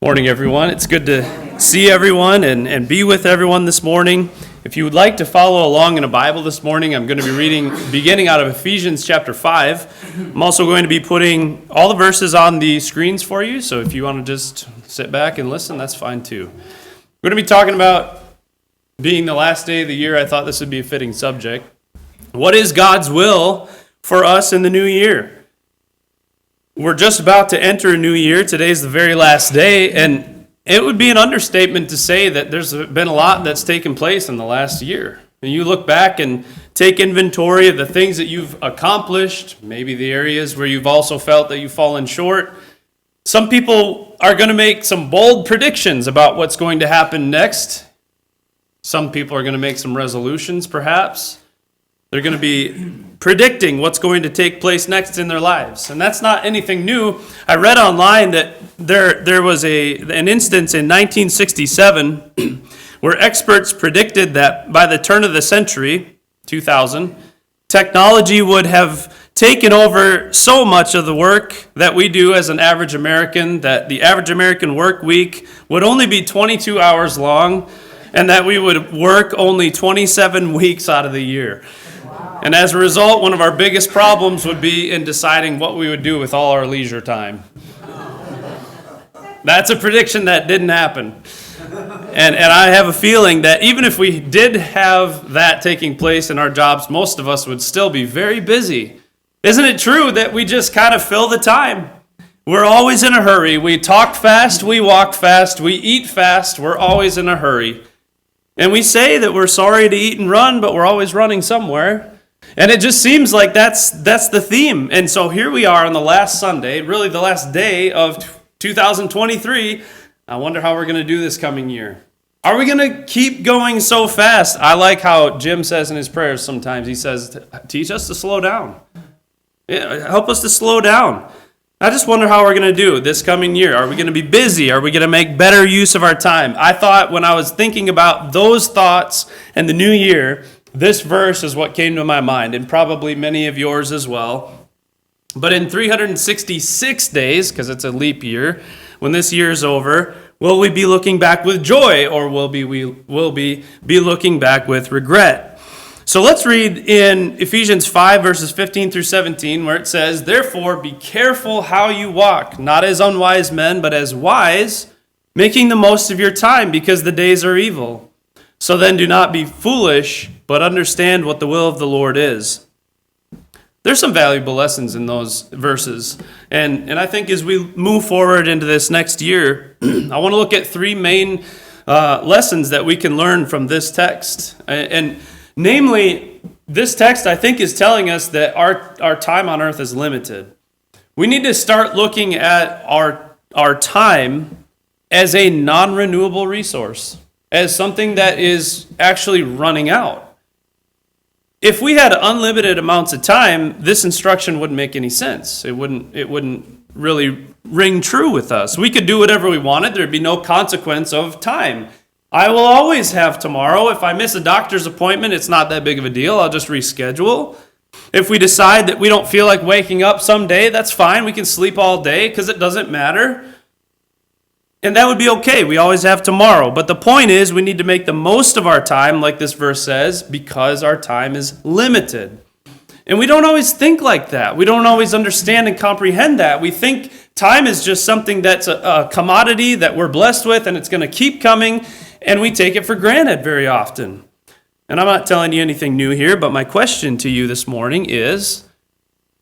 Morning, everyone. It's good to see everyone and be with everyone this morning. If you would like to follow along in a Bible this morning, I'm going to be reading beginning out of Ephesians chapter 5. I'm also going to be putting all the verses on the screens for you, so if you want to just sit back and listen, that's fine too. We're going to be talking about being the last day of the year. I thought this would be a fitting subject. What is God's will for us in the new year? We're just about to enter a new year. Today's the very last day, and it would be an understatement to say that there's been a lot that's taken place in the last year. And you look back and take inventory of the things that you've accomplished, maybe the areas where you've also felt that you've fallen short. Some people are going to make some bold predictions about what's going to happen next. Some people are going to make some resolutions, perhaps. They're going to be predicting what's going to take place next in their lives. And that's not anything new. I read online that there was an instance in 1967 where experts predicted that by the turn of the century, 2000, technology would have taken over so much of the work that we do as an average American, that the average American work week would only be 22 hours long, and that we would work only 27 weeks out of the year. And as a result, one of our biggest problems would be in deciding what we would do with all our leisure time. That's a prediction that didn't happen. And I have a feeling that even if we did have that taking place in our jobs, most of us would still be very busy. Isn't it true that we just kind of fill the time? We're always in a hurry. We talk fast, we walk fast, we eat fast, we're always in a hurry. And we say that we're sorry to eat and run, but we're always running somewhere. And it just seems like that's the theme. And so here we are on the last Sunday, really the last day of 2023. I wonder how we're going to do this coming year. Are we going to keep going so fast? I like how Jim says in his prayers sometimes. He says, teach us to slow down. Yeah, help us to slow down. I just wonder how we're going to do this coming year. Are we going to be busy? Are we going to make better use of our time? I thought when I was thinking about those thoughts and the new year, this verse is what came to my mind, and probably many of yours as well. But in 366 days, because it's a leap year, when this year is over, will we be looking back with joy, or will we be looking back with regret? So let's read in Ephesians 5, verses 15 through 17, where it says, "Therefore be careful how you walk, not as unwise men, but as wise, making the most of your time, because the days are evil. So then do not be foolish, but understand what the will of the Lord is." There's some valuable lessons in those verses. And I think as we move forward into this next year, I want to look at three main lessons that we can learn from this text. And namely, this text, I think, is telling us that our time on earth is limited. We need to start looking at our time as a non-renewable resource, as something that is actually running out. If we had unlimited amounts of time, this instruction wouldn't make any sense. It wouldn't really ring true with us. We could do whatever we wanted. There'd be no consequence of time. I will always have tomorrow. If I miss a doctor's appointment, it's not that big of a deal. I'll just reschedule. If we decide that we don't feel like waking up someday, that's fine. We can sleep all day because it doesn't matter. And that would be okay. We always have tomorrow. But the point is, we need to make the most of our time, like this verse says, because our time is limited. And we don't always think like that. We don't always understand and comprehend that. We think time is just something that's a commodity that we're blessed with, and it's going to keep coming, and we take it for granted very often. And I'm not telling you anything new here, but my question to you this morning is,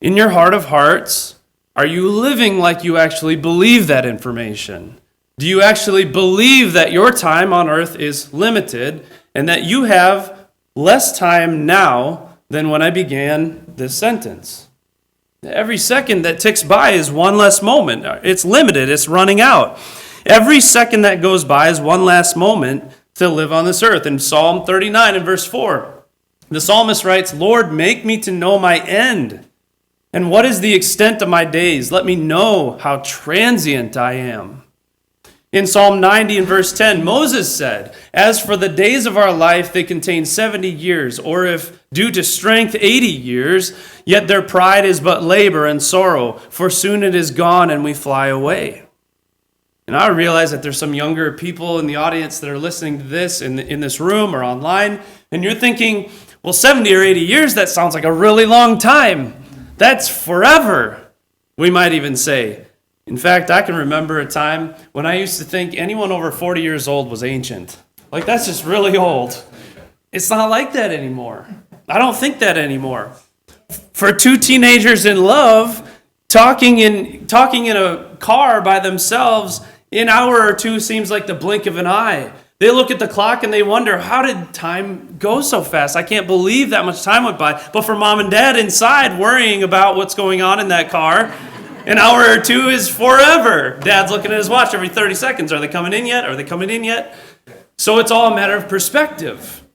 in your heart of hearts, are you living like you actually believe that information? Do you actually believe that your time on earth is limited and that you have less time now than when I began this sentence? Every second that ticks by is one less moment. It's limited. It's running out. Every second that goes by is one last moment to live on this earth. In Psalm 39 and verse 4, the psalmist writes, "Lord, make me to know my end. And what is the extent of my days? Let me know how transient I am." In Psalm 90 and verse 10, Moses said, "As for the days of our life, they contain 70 years, or if due to strength 80 years, yet their pride is but labor and sorrow, for soon it is gone and we fly away." And I realize that there's some younger people in the audience that are listening to this in this room or online, and you're thinking, well, 70 or 80 years, that sounds like a really long time. That's forever, we might even say. In fact, I can remember a time when I used to think anyone over 40 years old was ancient. Like, that's just really old. It's not like that anymore. I don't think that anymore. For two teenagers in love, talking in a car by themselves, an hour or two seems like the blink of an eye. They look at the clock and they wonder, how did time go so fast? I can't believe that much time went by. But for mom and dad inside worrying about what's going on in that car, an hour or two is forever. Dad's looking at his watch every 30 seconds. Are they coming in yet? Are they coming in yet? So it's all a matter of perspective.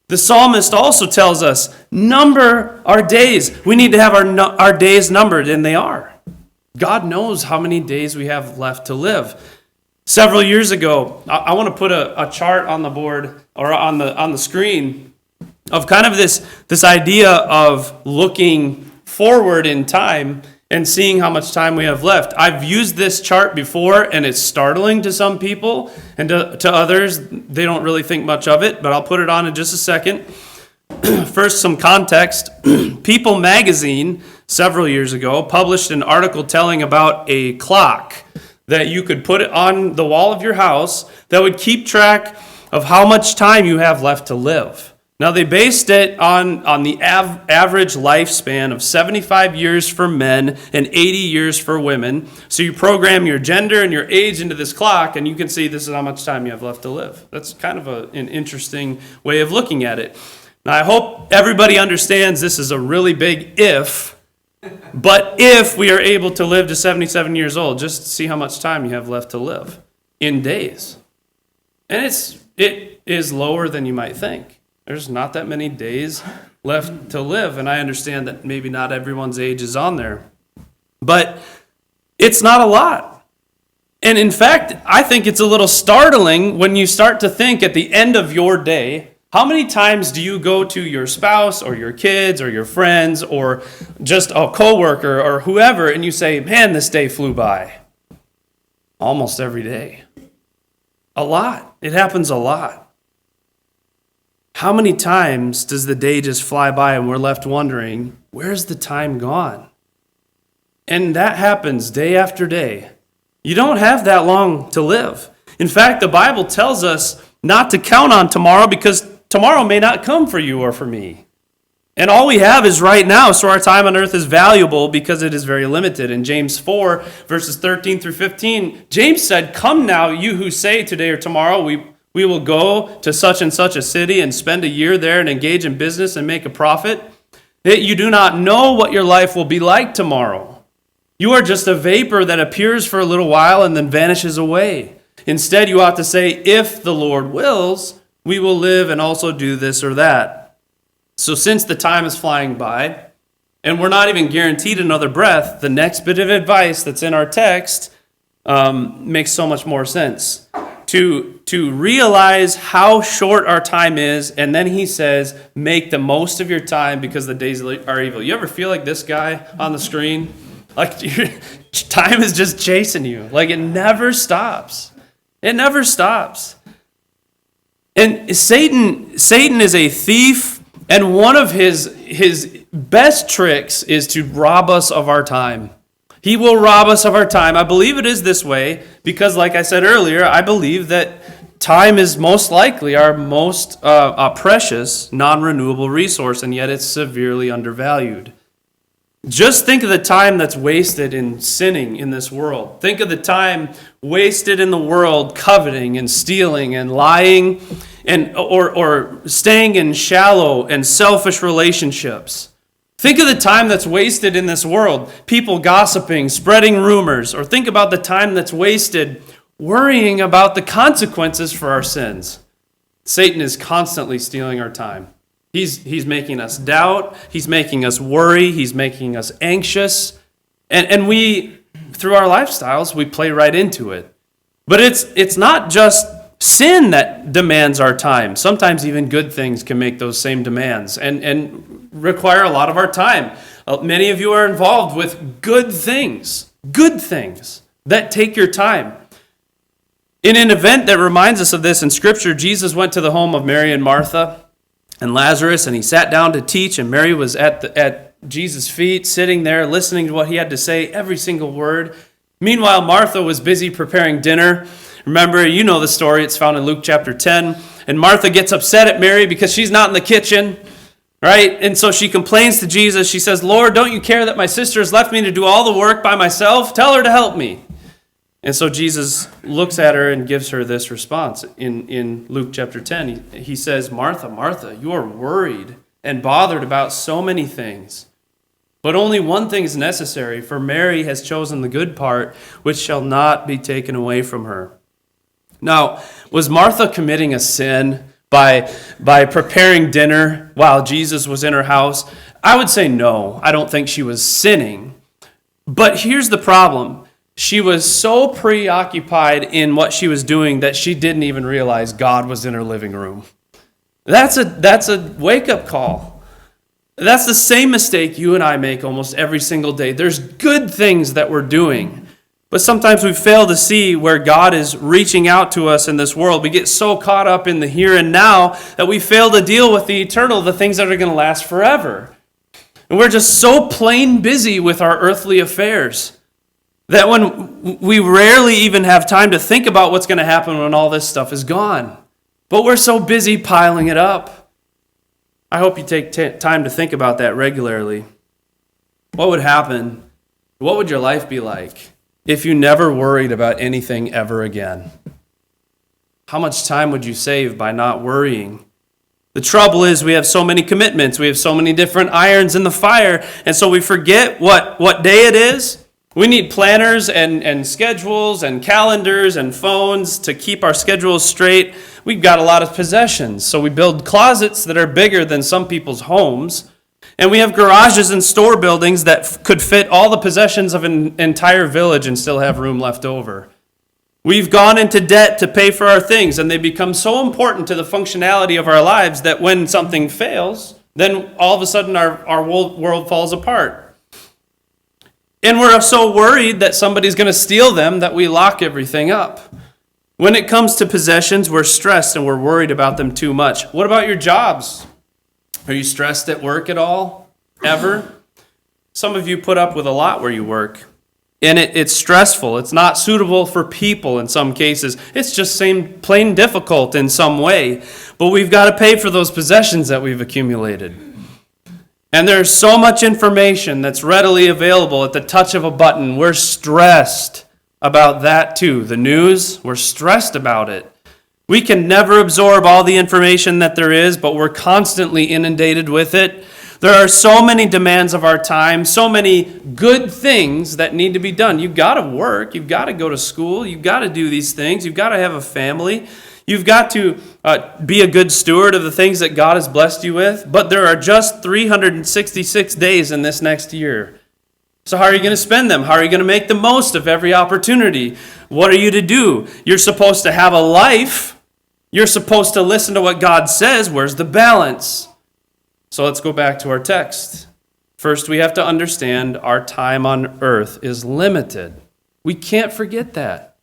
The psalmist also tells us, number our days. We need to have our days numbered, and they are. God knows how many days we have left to live. Several years ago, I want to put a chart on the board or on the screen of kind of this idea of looking forward in time and seeing how much time we have left. I've used this chart before, and it's startling to some people, and to others, they don't really think much of it, but I'll put it on in just a second. First, some context. People magazine, several years ago, published an article telling about a clock that you could put on the wall of your house that would keep track of how much time you have left to live. Now, they based it on the average lifespan of 75 years for men and 80 years for women. So you program your gender and your age into this clock, and you can see this is how much time you have left to live. That's kind of an interesting way of looking at it. Now, I hope everybody understands this is a really big if, but if we are able to live to 77 years old, just see how much time you have left to live in days. And it is lower than you might think. There's not that many days left to live, and I understand that maybe not everyone's age is on there. But it's not a lot. And in fact, I think it's a little startling when you start to think at the end of your day, how many times do you go to your spouse or your kids or your friends or just a coworker or whoever, and you say, man, this day flew by? Almost every day. A lot. It happens a lot. How many times does the day just fly by and we're left wondering, where's the time gone? And that happens day after day. You don't have that long to live. In fact, the Bible tells us not to count on tomorrow because tomorrow may not come for you or for me. And all we have is right now, so our time on earth is valuable because it is very limited. In James 4, verses 13 through 15, James said, come now, you who say today or tomorrow, we will go to such and such a city and spend a year there and engage in business and make a profit. That you do not know what your life will be like tomorrow. You are just a vapor that appears for a little while and then vanishes away. Instead, you ought to say, if the Lord wills, we will live and also do this or that. So since the time is flying by, and we're not even guaranteed another breath, the next bit of advice that's in our text makes so much more sense. To realize how short our time is, and then he says, make the most of your time because the days are evil. You ever feel like this guy on the screen? Like time is just chasing you. Like it never stops. It never stops. And Satan is a thief, and one of his best tricks is to rob us of our time. He will rob us of our time. I believe it is this way because, like I said earlier, I believe that time is most likely our most precious, non-renewable resource, and yet it's severely undervalued. Just think of the time that's wasted in sinning in this world. Think of the time wasted in the world coveting and stealing and lying or staying in shallow and selfish relationships. Think of the time that's wasted in this world, people gossiping, spreading rumors, or think about the time that's wasted worrying about the consequences for our sins. Satan is constantly stealing our time. He's making us doubt, he's making us worry, he's making us anxious, and we, through our lifestyles, we play right into it. But it's not just sin that demands our time. Sometimes even good things can make those same demands and require a lot of our time. Many of you are involved with good things that take your time. In an event that reminds us of this in Scripture, Jesus went to the home of Mary and Martha and Lazarus, and he sat down to teach, and Mary was at Jesus' feet, sitting there, listening to what he had to say, every single word. Meanwhile, Martha was busy preparing dinner. Remember, you know the story. It's found in Luke chapter 10. And Martha gets upset at Mary because she's not in the kitchen, right? And so she complains to Jesus. She says, "Lord, don't you care that my sister has left me to do all the work by myself? Tell her to help me." And so Jesus looks at her and gives her this response in Luke chapter 10. He says, "Martha, Martha, you are worried and bothered about so many things. But only one thing is necessary, for Mary has chosen the good part, which shall not be taken away from her." Now, was Martha committing a sin by preparing dinner while Jesus was in her house? I would say no. I don't think she was sinning. But here's the problem. She was so preoccupied in what she was doing that she didn't even realize God was in her living room. That's a wake-up call. That's the same mistake you and I make almost every single day. There's good things that we're doing, but sometimes we fail to see where God is reaching out to us in this world. We get so caught up in the here and now that we fail to deal with the eternal, the things that are going to last forever. And we're just so plain busy with our earthly affairs that when we rarely even have time to think about what's going to happen when all this stuff is gone. But we're so busy piling it up. I hope you take time to think about that regularly. What would happen? What would your life be like if you never worried about anything ever again? How much time would you save by not worrying? The trouble is we have so many commitments. We have so many different irons in the fire. And so we forget what day it is. We need planners and schedules and calendars and phones to keep our schedules straight. We've got a lot of possessions. So we build closets that are bigger than some people's homes. And we have garages and store buildings that could fit all the possessions of an entire village and still have room left over. We've gone into debt to pay for our things, and they become so important to the functionality of our lives that when something fails, then all of a sudden our world falls apart. And we're so worried that somebody's going to steal them that we lock everything up. When it comes to possessions, we're stressed and we're worried about them too much. What about your jobs? Are you stressed at work at all? Ever? Some of you put up with a lot where you work. And it's stressful. It's not suitable for people in some cases. It's just plain difficult in some way. But we've got to pay for those possessions that we've accumulated. And there's so much information that's readily available at the touch of a button. We're stressed about that too. The news, we're stressed about it. We can never absorb all the information that there is, but we're constantly inundated with it. There are so many demands of our time, so many good things that need to be done. You've got to work, you've got to go to school, you've got to do these things, you've got to have a family, you've got to be a good steward of the things that God has blessed you with, but there are just 366 days in this next year. So how are you going to spend them? How are you going to make the most of every opportunity? What are you to do? You're supposed to have a life. You're supposed to listen to what God says. Where's the balance? So let's go back to our text. First, we have to understand our time on earth is limited. We can't forget that.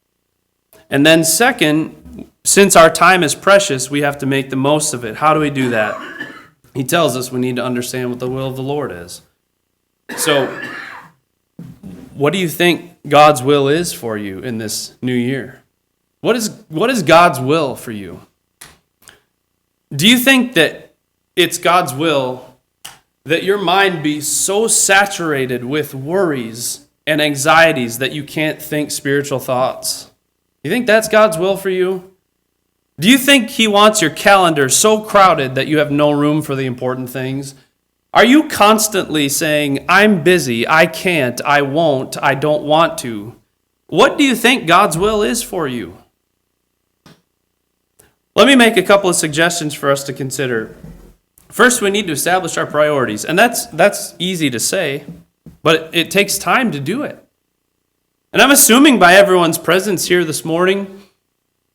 And then second, since our time is precious, we have to make the most of it. How do we do that? He tells us we need to understand what the will of the Lord is. So, what do you think God's will is for you in this new year? What is God's will for you? Do you think that it's God's will that your mind be so saturated with worries and anxieties that you can't think spiritual thoughts? You think that's God's will for you? Do you think He wants your calendar so crowded that you have no room for the important things? Are you constantly saying, I'm busy, I can't, I won't, I don't want to? What do you think God's will is for you? Let me make a couple of suggestions for us to consider. First, we need to establish our priorities, and that's easy to say, but it takes time to do it. And I'm assuming by everyone's presence here this morning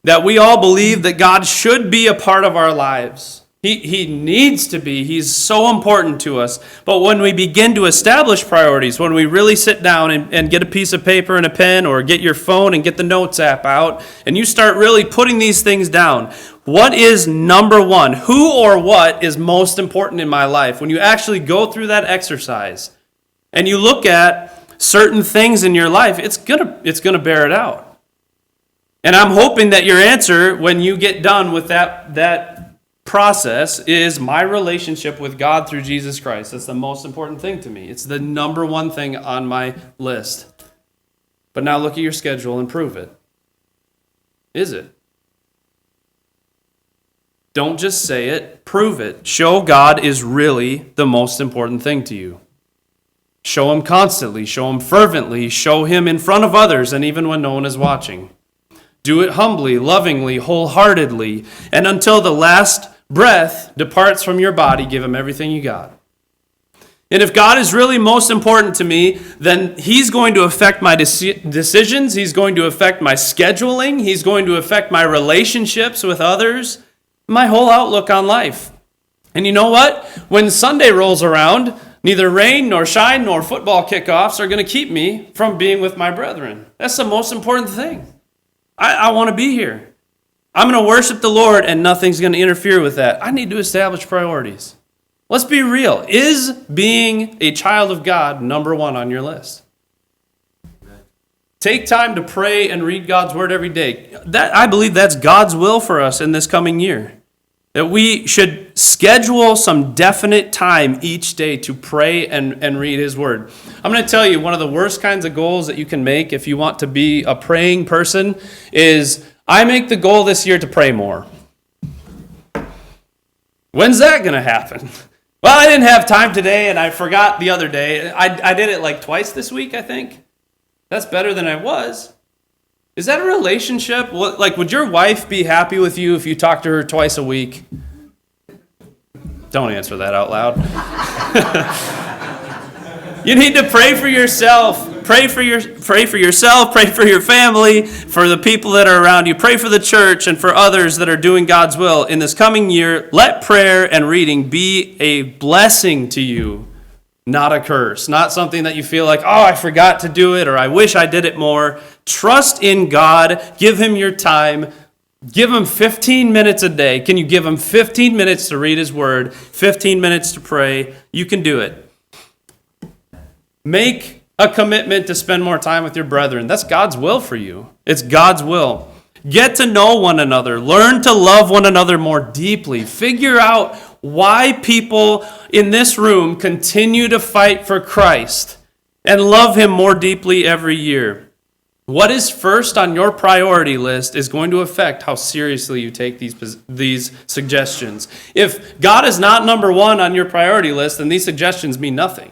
that we all believe that God should be a part of our lives. He needs to be. He's so important to us. But when we begin to establish priorities, when we really sit down and get a piece of paper and a pen, or get your phone and get the Notes app out, and you start really putting these things down, what is number one? Who or what is most important in my life? When you actually go through that exercise and you look at certain things in your life, it's gonna bear it out. And I'm hoping that your answer when you get done with that process is my relationship with God through Jesus Christ. That's the most important thing to me. It's the number one thing on my list. But now look at your schedule and prove it. Is it? Don't just say it, prove it. Show God is really the most important thing to you. Show Him constantly, show Him fervently, show Him in front of others and even when no one is watching. Do it humbly, lovingly, wholeheartedly, and until the last breath departs from your body, give Him everything you got. And if God is really most important to me, then He's going to affect my decisions, He's going to affect my scheduling, He's going to affect my relationships with others, my whole outlook on life. And you know what? When Sunday rolls around, neither rain nor shine nor football kickoffs are going to keep me from being with my brethren. That's the most important thing. I want to be here. I'm going to worship the Lord and nothing's going to interfere with that. I need to establish priorities. Let's be real. Is being a child of God number one on your list? Take time to pray and read God's word every day. I believe that's God's will for us in this coming year. That we should schedule some definite time each day to pray and read His word. I'm going to tell you, one of the worst kinds of goals that you can make if you want to be a praying person is, I make the goal this year to pray more. When's that going to happen? Well, I didn't have time today and I forgot the other day. I did it like twice this week, I think. That's better than I was. Is that a relationship? Like, would your wife be happy with you if you talked to her twice a week? Don't answer that out loud. You need to pray for yourself. Pray for yourself, pray for your family, for the people that are around you. Pray for the church and for others that are doing God's will. In this coming year, let prayer and reading be a blessing to you, not a curse. Not something that you feel like, oh, I forgot to do it, or I wish I did it more. Trust in God. Give Him your time. Give Him 15 minutes a day. Can you give Him 15 minutes to read His word, 15 minutes to pray? You can do it. Make a commitment to spend more time with your brethren. That's God's will for you. It's God's will. Get to know one another. Learn to love one another more deeply. Figure out why people in this room continue to fight for Christ and love Him more deeply every year. What is first on your priority list is going to affect how seriously you take these suggestions. If God is not number one on your priority list, then these suggestions mean nothing.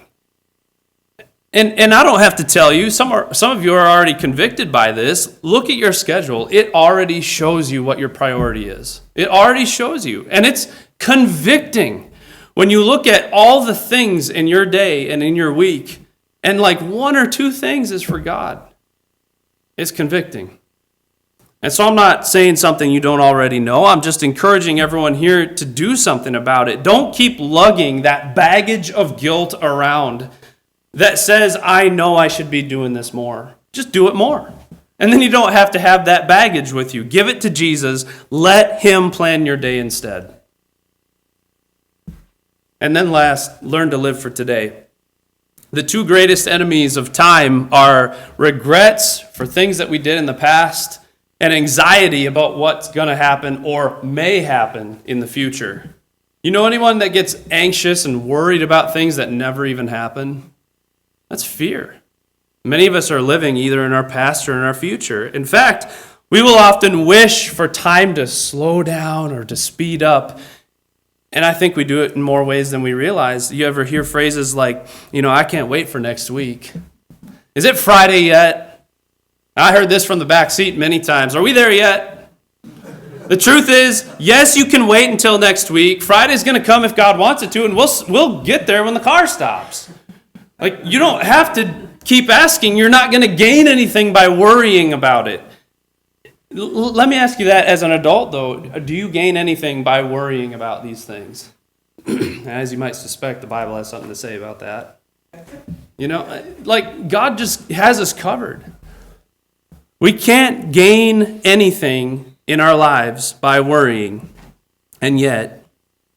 And I don't have to tell you, some of you are already convicted by this. Look at your schedule. It already shows you what your priority is. It already shows you. And it's convicting when you look at all the things in your day and in your week, and like one or two things is for God. It's convicting. And so I'm not saying something you don't already know. I'm just encouraging everyone here to do something about it. Don't keep lugging that baggage of guilt around that says, I know I should be doing this more. Just do it more. And then you don't have to have that baggage with you. Give it to Jesus. Let Him plan your day instead. And then last, learn to live for today. The two greatest enemies of time are regrets for things that we did in the past and anxiety about what's going to happen or may happen in the future. You know anyone that gets anxious and worried about things that never even happen? That's fear. Many of us are living either in our past or in our future. In fact, we will often wish for time to slow down or to speed up. And I think we do it in more ways than we realize. You ever hear phrases like, I can't wait for next week. Is it Friday yet? I heard this from the back seat many times. Are we there yet? The truth is, yes, you can wait until next week. Friday's going to come if God wants it to, and we'll get there when the car stops. Like, you don't have to keep asking. You're not going to gain anything by worrying about it. Let me ask you that as an adult, though. Do you gain anything by worrying about these things? As you might suspect, the Bible has something to say about that. You know, like God just has us covered. We can't gain anything in our lives by worrying, and yet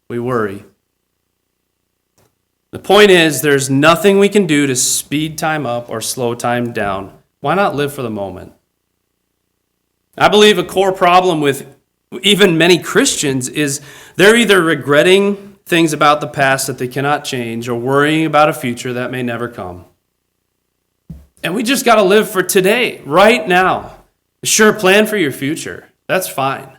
we worry. The point is, there's nothing we can do to speed time up or slow time down. Why not live for the moment? I believe a core problem with even many Christians is they're either regretting things about the past that they cannot change or worrying about a future that may never come. And we just got to live for today, right now. Sure, plan for your future. That's fine.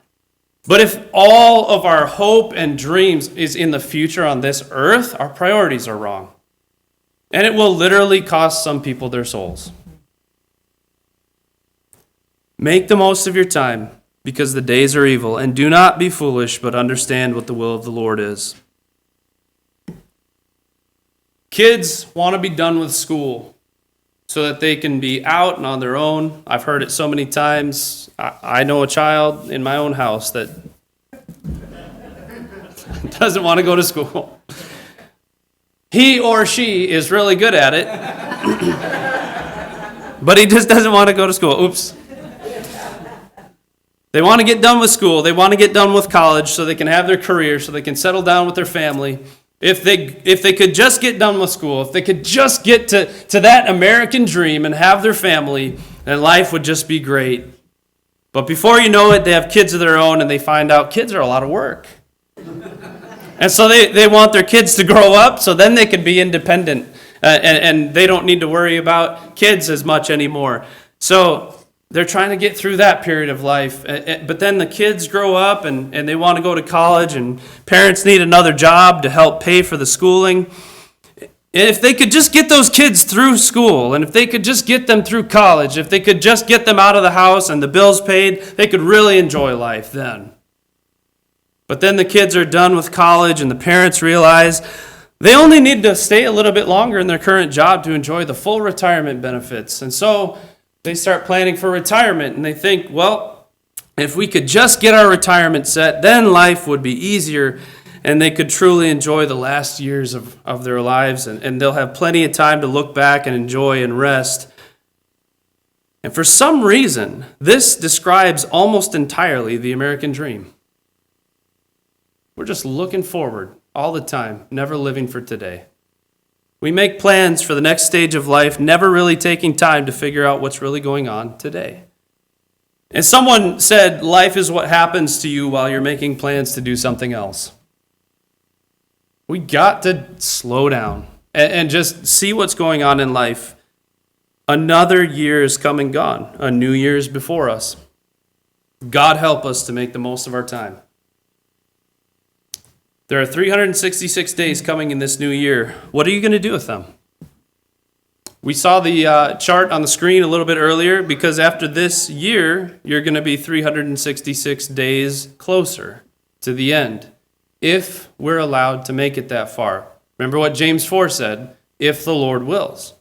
But if all of our hope and dreams is in the future on this earth, our priorities are wrong. And it will literally cost some people their souls. Make the most of your time, because the days are evil, and do not be foolish, but understand what the will of the Lord is. Kids want to be done with school so that they can be out and on their own. I've heard it so many times. I know a child in my own house that doesn't want to go to school. He or she is really good at it, but he just doesn't want to go to school. Oops. They want to get done with school. They want to get done with college so they can have their career, so they can settle down with their family. If they could just get done with school, if they could just get to that American dream and have their family, then life would just be great. But before you know it, they have kids of their own, and they find out kids are a lot of work. And so they want their kids to grow up so then they can be independent, and they don't need to worry about kids as much anymore. So they're trying to get through that period of life. But then the kids grow up and they want to go to college, and parents need another job to help pay for the schooling. And if they could just get those kids through school, and if they could just get them through college, if they could just get them out of the house and the bills paid, they could really enjoy life then. But then the kids are done with college, and the parents realize they only need to stay a little bit longer in their current job to enjoy the full retirement benefits. And so they start planning for retirement, and they think, well, if we could just get our retirement set, then life would be easier, and they could truly enjoy the last years of their lives, and they'll have plenty of time to look back and enjoy and rest. And for some reason, this describes almost entirely the American dream. We're just looking forward all the time, never living for today. We make plans for the next stage of life, never really taking time to figure out what's really going on today. And someone said, life is what happens to you while you're making plans to do something else. We got to slow down and just see what's going on in life. Another year is come and gone. A new year is before us. God help us to make the most of our time. There are 366 days coming in this new year. What are you going to do with them? We saw the chart on the screen a little bit earlier, because after this year, you're going to be 366 days closer to the end, if we're allowed to make it that far. Remember what James 4 said, if the Lord wills.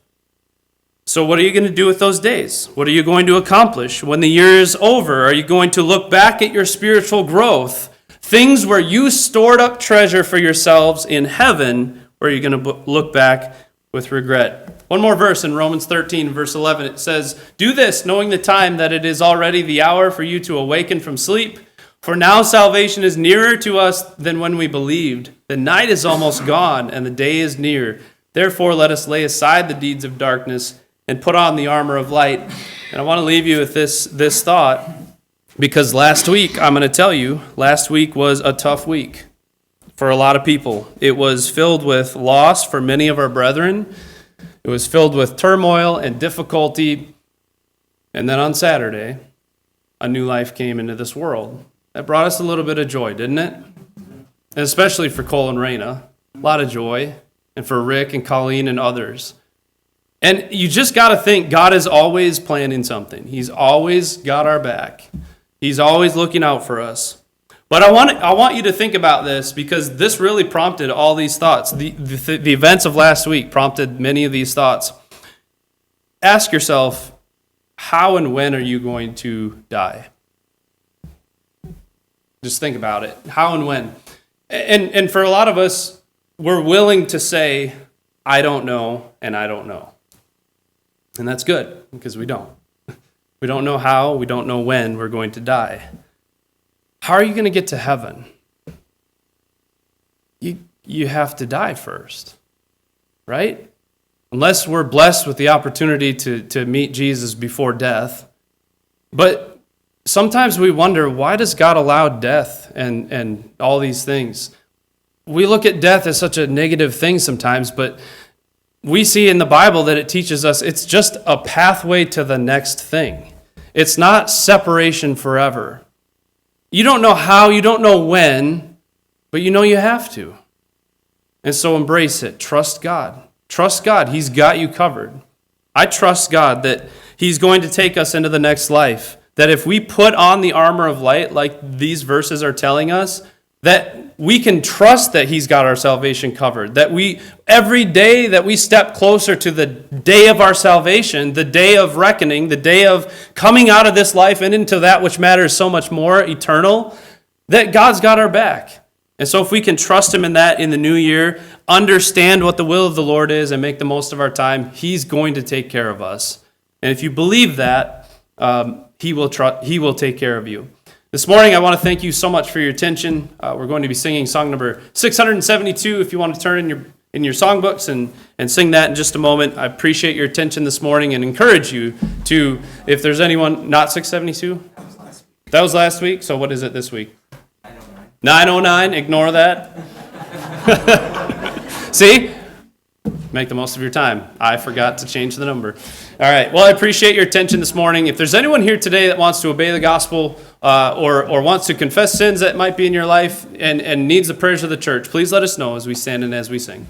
So what are you going to do with those days? What are you going to accomplish? When the year is over, are you going to look back at your spiritual growth? Things where you stored up treasure for yourselves in heaven, or are you going to look back with regret? One more verse in Romans 13, verse 11. It says, do this, knowing the time that it is already the hour for you to awaken from sleep. For now salvation is nearer to us than when we believed. The night is almost gone, and the day is near. Therefore, let us lay aside the deeds of darkness and put on the armor of light. And I want to leave you with this thought. Because last week, I'm going to tell you, last week was a tough week for a lot of people. It was filled with loss for many of our brethren. It was filled with turmoil and difficulty. And then on Saturday, a new life came into this world. That brought us a little bit of joy, didn't it? And especially for Cole and Raina. A lot of joy. And for Rick and Colleen and others. And you just got to think God is always planning something. He's always got our back. He's always looking out for us. But I want you to think about this, because this really prompted all these thoughts. The events of last week prompted many of these thoughts. Ask yourself, how and when are you going to die? Just think about it. How and when? And for a lot of us, we're willing to say, I don't know, and I don't know. And that's good, because we don't. We don't know how, we don't know when we're going to die. How are you going to get to heaven? You have to die first, right? Unless we're blessed with the opportunity to meet Jesus before death. But sometimes we wonder, why does God allow death and all these things? We look at death as such a negative thing sometimes, but we see in the Bible that it teaches us it's just a pathway to the next thing. It's not separation forever. You don't know how, you don't know when, but you know you have to. And so embrace it. Trust God. Trust God. He's got you covered. I trust God that He's going to take us into the next life. That if we put on the armor of light, like these verses are telling us, that we can trust that He's got our salvation covered. That every day that we step closer to the day of our salvation, the day of reckoning, the day of coming out of this life and into that which matters so much more, eternal, that God's got our back. And so if we can trust Him in that in the new year, understand what the will of the Lord is and make the most of our time, He's going to take care of us. And if you believe that, He will take care of you. This morning, I want to thank you so much for your attention. We're going to be singing song number 672. If you want to turn in your songbooks and sing that in just a moment, I appreciate your attention this morning and encourage you to, if there's anyone, not 672? That was last week. So what is it this week? 909. Ignore that. See? Make the most of your time. I forgot to change the number. All right. Well, I appreciate your attention this morning. If there's anyone here today that wants to obey the gospel or wants to confess sins that might be in your life and needs the prayers of the church, please let us know as we stand and as we sing.